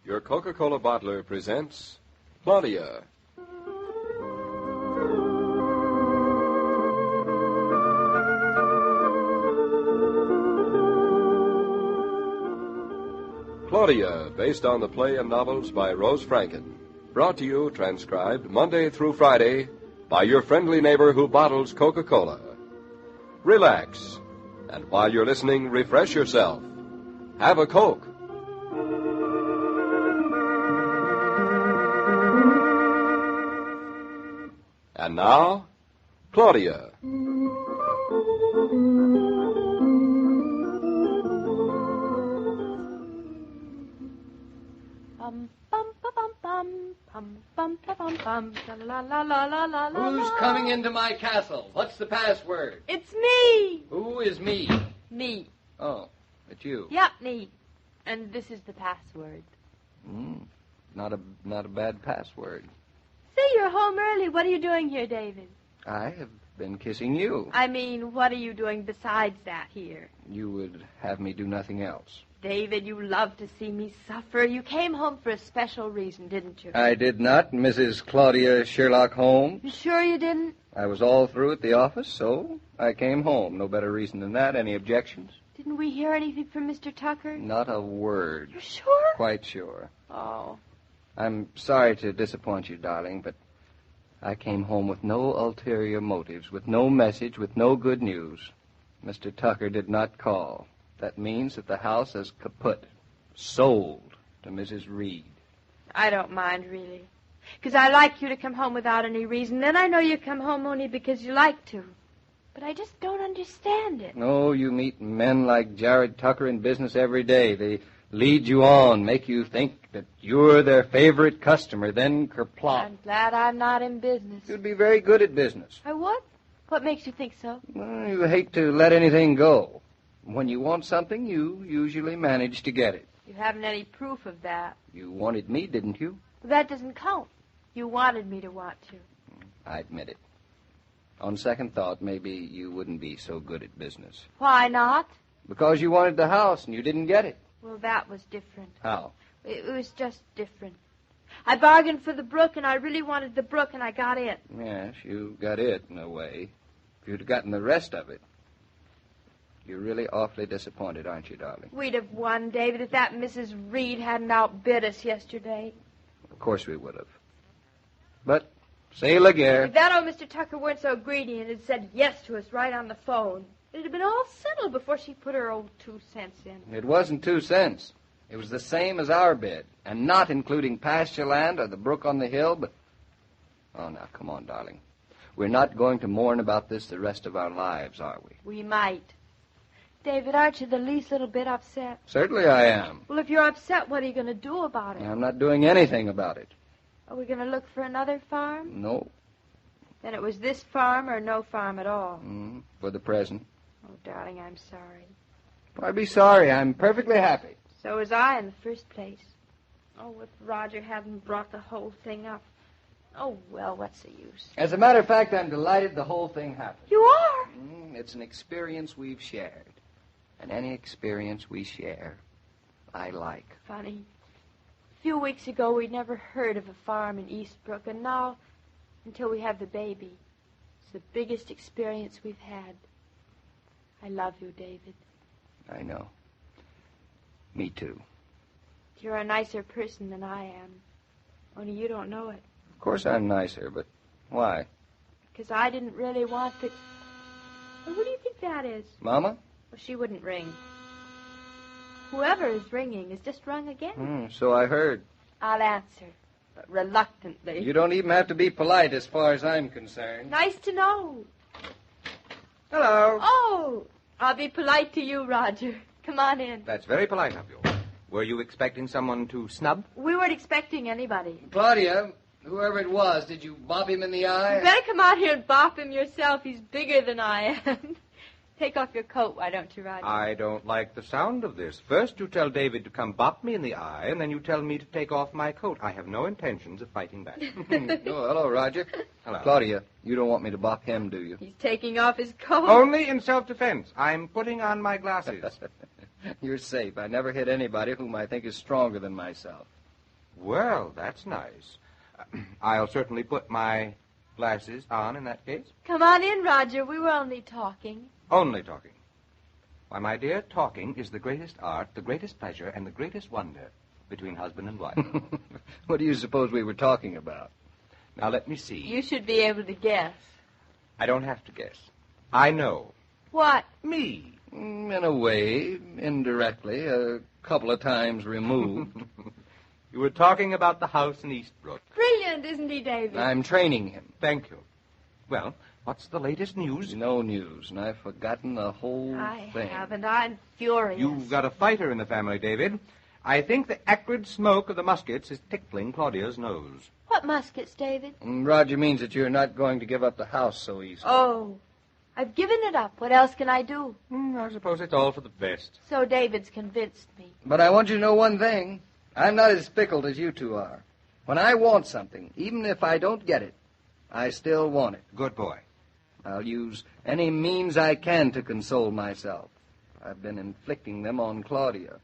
Your Coca-Cola bottler presents Claudia. Claudia, based on the play and novels by Rose Franken. Brought to you, transcribed, Monday through Friday, by your friendly neighbor who bottles Coca-Cola. Relax, and while you're listening, refresh yourself. Have a Coke. And now, Claudia. Who's coming into my castle? What's the password? It's me. Who is me? Me. Oh, it's you. Yep, me. And this is the password. Not a bad password. See, you're home early. What are you doing here, David? I have been kissing you. I mean, what are you doing besides that here? You would have me do nothing else. David, you love to see me suffer. You came home for a special reason, didn't you? I did not, Mrs. Claudia Sherlock Holmes. You sure you didn't? I was all through at the office, so I came home. No better reason than that. Any objections? Didn't we hear anything from Mr. Tucker? Not a word. You're sure? Quite sure. Oh. I'm sorry to disappoint you, darling, but I came home with no ulterior motives, with no message, with no good news. Mr. Tucker did not call. That means that the house is kaput, sold to Mrs. Reed. I don't mind, really. Because I like you to come home without any reason. Then I know you come home only because you like to. But I just don't understand it. No, you meet men like Jared Tucker in business every day. They lead you on, make you think that you're their favorite customer, then kerplop. I'm glad I'm not in business. You'd be very good at business. I would? What makes you think so? Well, you hate to let anything go. When you want something, you usually manage to get it. You haven't any proof of that. You wanted me, didn't you? That doesn't count. You wanted me to want to. I admit it. On second thought, maybe you wouldn't be so good at business. Why not? Because you wanted the house and you didn't get it. Well, that was different. How? It was just different. I bargained for the brook, and I really wanted the brook, and I got it. Yes, you got it, in a way. If you'd gotten the rest of it. You're really awfully disappointed, aren't you, darling? We'd have won, David, if that Mrs. Reed hadn't outbid us yesterday. Of course we would have. But, say la guerre. If that old Mr. Tucker weren't so greedy and had said yes to us right on the phone, it'd have been all settled before she put her old 2 cents in. It wasn't 2 cents. It was the same as our bid, and not including pasture land or the brook on the hill, but... Oh, now, come on, darling. We're not going to mourn about this the rest of our lives, are we? We might. David, aren't you the least little bit upset? Certainly I am. Well, if you're upset, what are you going to do about it? I'm not doing anything about it. Are we going to look for another farm? No. Then it was this farm or no farm at all? For the present. Oh, darling, I'm sorry. Why be sorry? I'm perfectly happy. So was I in the first place. Oh, if Roger hadn't brought the whole thing up. Oh, well, what's the use? As a matter of fact, I'm delighted the whole thing happened. You are? It's an experience we've shared. And any experience we share, I like. Funny. A few weeks ago, we'd never heard of a farm in Eastbrook, and now, until we have the baby, it's the biggest experience we've had. I love you, David. I know. Me too. You're a nicer person than I am. Only you don't know it. Of course I'm nicer, but why? Because I didn't really want to... Well, who do you think that is? Mama? Well, she wouldn't ring. Whoever is ringing has just rung again. So I heard. I'll answer, but reluctantly. You don't even have to be polite as far as I'm concerned. Nice to know. Hello. Oh, I'll be polite to you, Roger. Come on in. That's very polite of you. Were you expecting someone to snub? We weren't expecting anybody. Claudia, whoever it was, did you bop him in the eye? You better come out here and bop him yourself. He's bigger than I am. Take off your coat, why don't you, Roger? I don't like the sound of this. First you tell David to come bop me in the eye, and then you tell me to take off my coat. I have no intentions of fighting back. Oh, hello, Roger. Hello. Claudia, you don't want me to bop him, do you? He's taking off his coat. Only in self-defense. I'm putting on my glasses. You're safe. I never hit anybody whom I think is stronger than myself. Well, that's nice. I'll certainly put my glasses on in that case. Come on in, Roger. We were only talking. Only talking. Why, my dear, talking is the greatest art, the greatest pleasure, and the greatest wonder between husband and wife. What do you suppose we were talking about? Now, let me see. You should be able to guess. I don't have to guess. I know. What? Me. In a way, indirectly, a couple of times removed. You were talking about the house in Eastbrook. Brilliant, isn't he, David? I'm training him. Thank you. Well, what's the latest news? No news, and I've forgotten the whole thing. I haven't. I'm furious. You've got a fighter in the family, David. I think the acrid smoke of the muskets is tickling Claudia's nose. What muskets, David? Roger means that you're not going to give up the house so easily. Oh, I've given it up. What else can I do? I suppose it's all for the best. So David's convinced me. But I want you to know one thing. I'm not as fickle as you two are. When I want something, even if I don't get it, I still want it. Good boy. I'll use any means I can to console myself. I've been inflicting them on Claudia.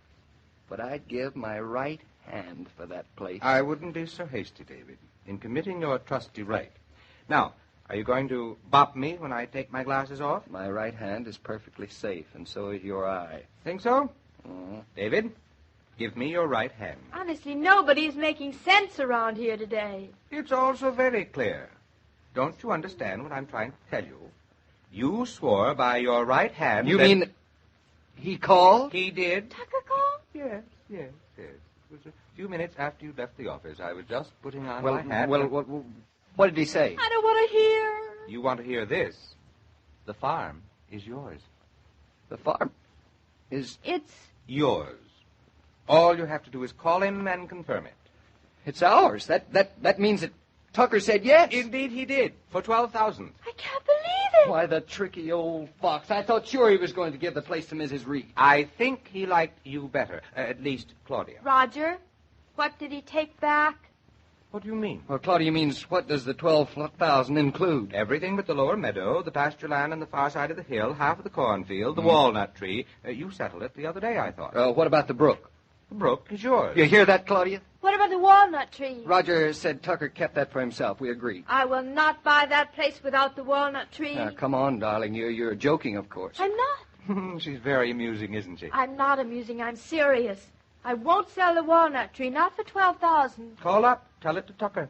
But I'd give my right hand for that place. I wouldn't be so hasty, David, in committing your trusty right. Now, are you going to bop me when I take my glasses off? My right hand is perfectly safe, and so is your eye. Think so? David, give me your right hand. Honestly, nobody's making sense around here today. It's all so very clear. Don't you understand what I'm trying to tell you? You swore by your right hand. You mean he called? He did. Tucker called? Yes. It was a few minutes after you left the office. I was just putting on Well, my hat. what did he say? I don't want to hear. You want to hear this? The farm is yours. The farm is... It's... Yours. All you have to do is call him and confirm it. It's ours. That means that Tucker said yes. Indeed he did. For $12,000. I can't believe it. Why, the tricky old fox. I thought sure he was going to give the place to Mrs. Reed. I think he liked you better. At least Claudia. Roger, what did he take back? What do you mean? Well, Claudia means what does the $12,000 include? Everything but the lower meadow, the pasture land on the far side of the hill, half of the cornfield, the walnut tree. You settled it the other day, I thought. What about the brook? The brook is yours. You hear that, Claudia? What about the walnut tree? Roger said Tucker kept that for himself. We agreed. I will not buy that place without the walnut tree. Come on, darling. You're joking, of course. I'm not. She's very amusing, isn't she? I'm not amusing. I'm serious. I won't sell the walnut tree, not for $12,000. Call up. Tell it to Tucker.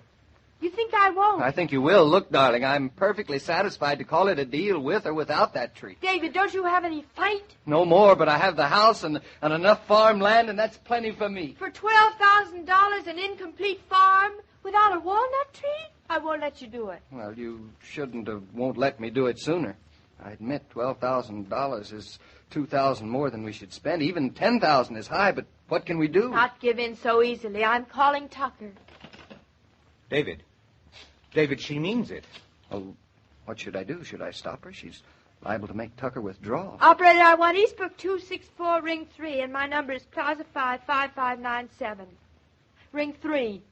You think I won't? I think you will. Look, darling, I'm perfectly satisfied to call it a deal with or without that tree. David, don't you have any fight? No more, but I have the house and enough farmland, and that's plenty for me. For $12,000, an incomplete farm without a walnut tree? I won't let you do it. Well, you won't let me do it sooner. I admit $12,000 is $2,000 more than we should spend. Even $10,000 is high, but what can we do? Not give in so easily. I'm calling Tucker. David, she means it. Well, what should I do? Should I stop her? She's liable to make Tucker withdraw. Operator, I want Eastbrook 264, ring 3, and my number is Plaza 5, 5597. Ring 3.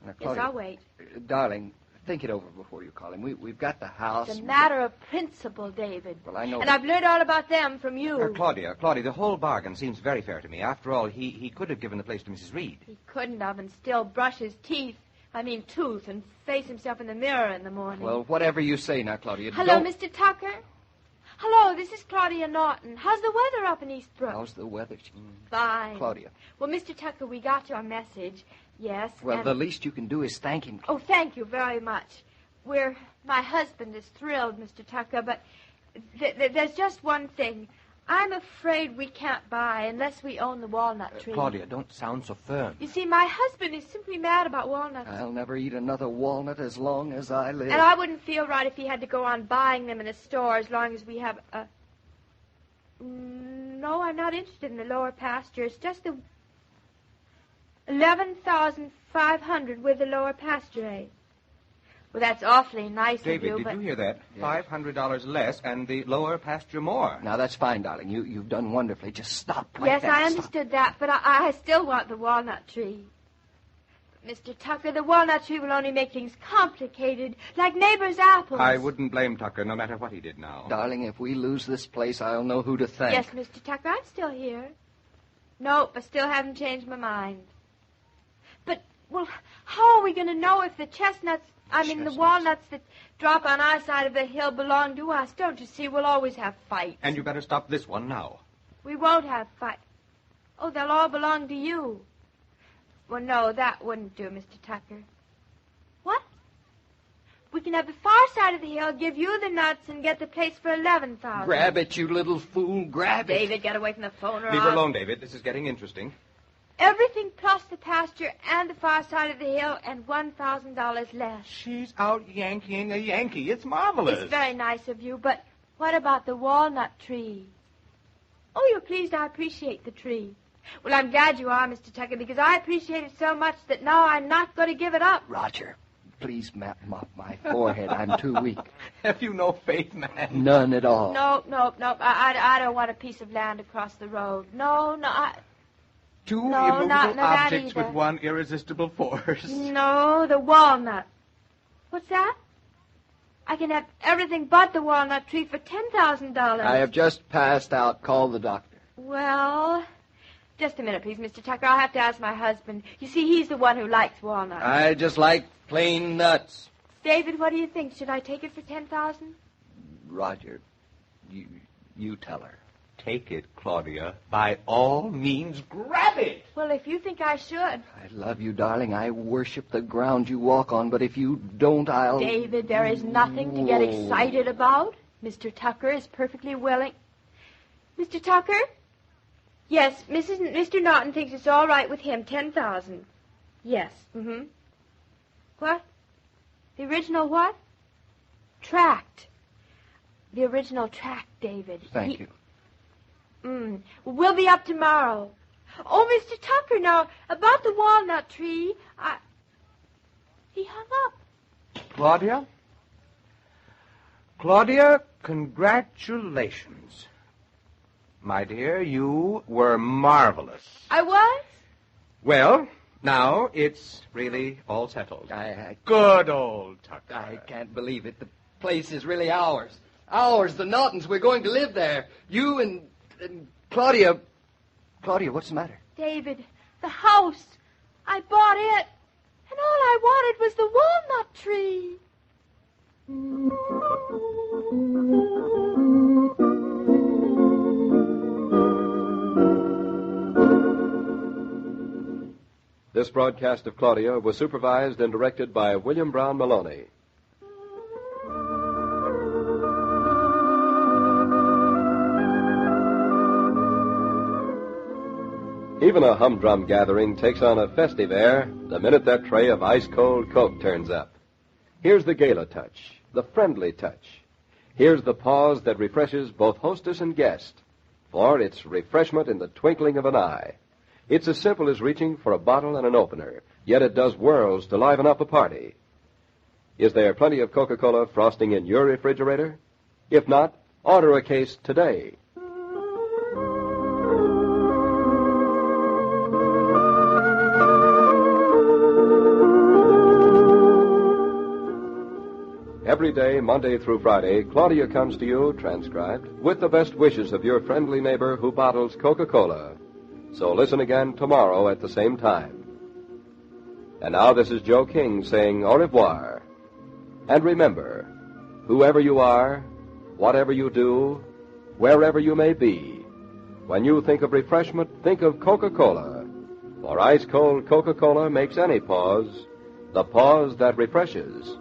Now, Yes, Claudia, I'll wait. Darling, think it over before you call him. We've got the house. It's a matter of principle, David. Well, I know. And I've learned all about them from you. Claudia, the whole bargain seems very fair to me. After all, he could have given the place to Mrs. Reed. He couldn't have and still brush his tooth, and face himself in the mirror in the morning. Well, whatever you say now, Claudia. Hello, don't... Mr. Tucker? Hello, this is Claudia Naughton. How's the weather up in Eastbrook? How's the weather? Fine. Claudia. Well, Mr. Tucker, we got your message. Yes. Well, the least you can do is thank him. Oh, thank you very much. My husband is thrilled, Mr. Tucker, but there's just one thing. I'm afraid we can't buy unless we own the walnut tree. Claudia, don't sound so firm. You see, my husband is simply mad about walnuts. I'll never eat another walnut as long as I live. And I wouldn't feel right if he had to go on buying them in a store as long as we have a... No, I'm not interested in the lower pasture. It's just the 11,500 with the lower pasture, eh? Well, that's awfully nice David, of you, did you hear that? Yes. $500 less and the lower pasture more. Now, that's fine, darling. You've done wonderfully. Just stop like yes, that. I understood that, but I still want the walnut tree. Mr. Tucker, the walnut tree will only make things complicated, like neighbors' apples. I wouldn't blame Tucker, no matter what he did now. Darling, if we lose this place, I'll know who to thank. Yes, Mr. Tucker, I'm still here. Nope, I still haven't changed my mind. But Well, how are we going to know if the the walnuts that drop on our side of the hill belong to us? Don't you see? We'll always have fights. And you better stop this one now. We won't have fights. Oh, they'll all belong to you. Well, no, that wouldn't do, Mr. Tucker. What? We can have the far side of the hill, give you the nuts, and get the place for $11,000. Grab it, you little fool. Grab it. David, get away from the phone or Leave her alone, David. This is getting interesting. Everything plus the pasture and the far side of the hill and $1,000 less. She's out yanking a Yankee. It's marvelous. It's very nice of you, but what about the walnut tree? Oh, you're pleased I appreciate the tree. Well, I'm glad you are, Mr. Tucker, because I appreciate it so much that now I'm not going to give it up. Roger, please mop my forehead. I'm too weak. Have you no faith, man? None at all. No. I don't want a piece of land across the road. No. Two No, immovable not that objects either. with one irresistible force. No, the walnut. What's that? I can have everything but the walnut tree for $10,000. I have just passed out. Call the doctor. Well, just a minute, please, Mr. Tucker. I'll have to ask my husband. You see, he's the one who likes walnuts. I just like plain nuts. David, what do you think? Should I take it for $10,000? Roger, you tell her. Take it, Claudia. By all means, grab it. Well, if you think I should. I love you, darling. I worship the ground you walk on, but if you don't, I'll... David, there is nothing to get excited about. Mr. Tucker is perfectly willing. Mr. Tucker? Yes, Mr. Naughton thinks it's all right with him. $10,000. Yes. Mm-hmm. What? The original what? Tract. The original tract, David. Thank you. We'll be up tomorrow. Oh, Mr. Tucker, now, about the walnut tree, He hung up. Claudia, congratulations. My dear, you were marvelous. I was? Well, now it's really all settled. I Good old Tucker. I can't believe it. The place is really ours. Ours, the Naughtons. We're going to live there. You and Claudia. Claudia, what's the matter? David, the house. I bought it. And all I wanted was the walnut tree. This broadcast of Claudia was supervised and directed by William Brown Meloney. Even a humdrum gathering takes on a festive air the minute that tray of ice-cold Coke turns up. Here's the gala touch, the friendly touch. Here's the pause that refreshes both hostess and guest, for it's refreshment in the twinkling of an eye. It's as simple as reaching for a bottle and an opener, yet it does worlds to liven up a party. Is there plenty of Coca-Cola frosting in your refrigerator? If not, order a case today. Every day, Monday through Friday, Claudia comes to you, transcribed, with the best wishes of your friendly neighbor who bottles Coca-Cola. So listen again tomorrow at the same time. And now this is Joe King saying au revoir. And remember, whoever you are, whatever you do, wherever you may be, when you think of refreshment, think of Coca-Cola. For ice-cold Coca-Cola makes any pause the pause that refreshes.